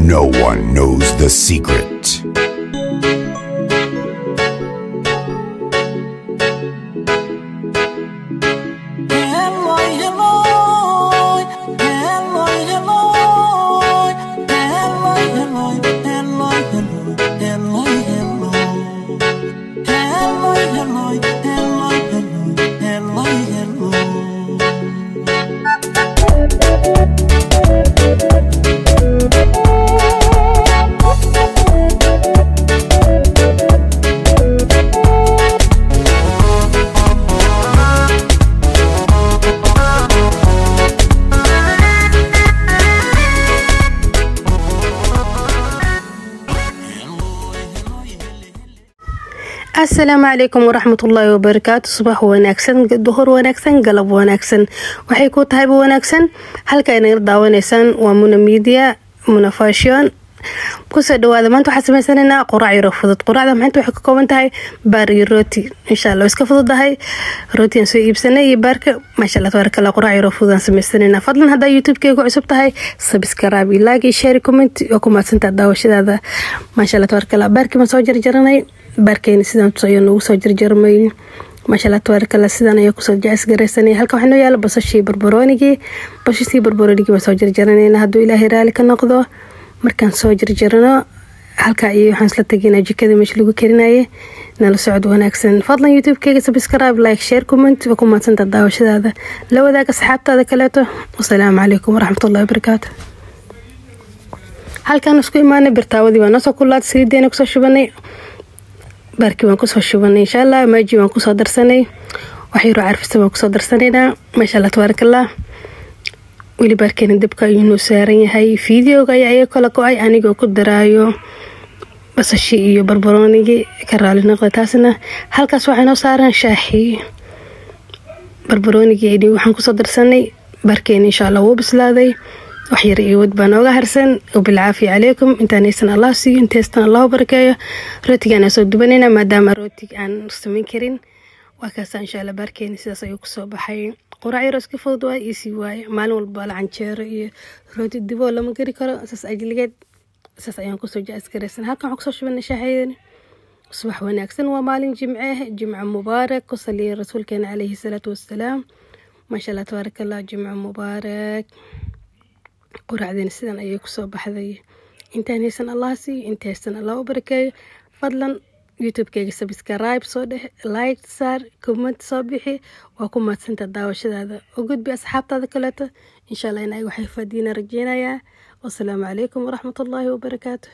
No one knows the secret. السلام عليكم ورحمة الله وبركاته. صباح وناكسن ظهر وناكسن قلب وناكسن waxay ku tahay wanaagsan halka ay daawaneysaan waa Muna Media Muna Fashion ku soo dhawaada maanta waxa sameysanaynaa quraac yar fudud quraacda maanta waxay ka kooban tahay baar iyo rooti insha Allah iska fududahay rootigan soo iibsanay iyo baarka masha Allah tabarakallah quraac yar fudud sameysanaynaa fadlan hadaa YouTube-kayga cusub tahay subscribe like share comment oo kuma santaa daawashadaada masha Allah tabarakallah baarka ma soo jarjaranay baarkeen sidaan tusayno ugu soo jarjarmay masha Allah tabarakallah sidaan ay ku soo jaas gareysanay halka waxna yaalo basashii barbaroonigi ma soo jarjaranayna haduu Ilaahay raali ka noqdo markaan soo jarjarno halka ay waxaan isla taginaa jikada meesha lagu karinayo nala socod wanaagsan fadlan YouTube-kayga subscribe like share comment oo kuma santaa daawashadaada la wadaaga asxaabtaada kaleeto wassalaamu calaykum waraxmatullaahi wabarakaatuh halkaan isku imaanay birtaawadii baan soo kulaad saliideena ku soo shubanay baarkii waan ku soo shubanay insha Allah maaji waan ku soo darsanay waxay roo carfisa waan ku soo darsanayna masha Allah tabarakallah wili baarkeena dabka inuu saaran yahay fiidiyoga ayaa kala go'ay anigoo ku daraayo basashi iyo barbaroonigi ka raali noqday taasna halkaas waxay noo saaran shaahi barbaroonigi iyo waxaan ku soo darsanay baarkeena insha Allah wuu bislaaday wax yar iyo wad baan uga harsan oo bilcaafiya calaykum intaanaysan Allah siiyo inteestan Allah barakeeyo rootigan soo dubanayna maadaama rootig aan sameyn karin waa kaas insha Allah baarkeena sidaas ayuu ku soo baxay quraac yar iska fudud waa isi waay maalin walba la canjeero iyo rooti dibo lama gari karo asas ajligeed asas ayaan ku soo jaas gareysan halkan waxaan ku soo shubanay shaahiyeena subax wanaagsan waa maalin jimce mubaarak ku saliyo rasuulkeena calayhi salaatu wassalaam masha Allah tabarakallah jimce mubaarak quraacdeen sidan ayay ku soo baxday intaan haysan Allah siiyo inteestan Allah u barakeeyo fadlan YouTube-kayga subscribe soo dheh like saar comment soo bixi waa ku maadsanta daawashadaada oo gudbi asxaabtaada kaleeto insha Allah inay waxay fadiina rajeenayaa wassalaamu calaykum waraxmatullaahi wabarakaatuh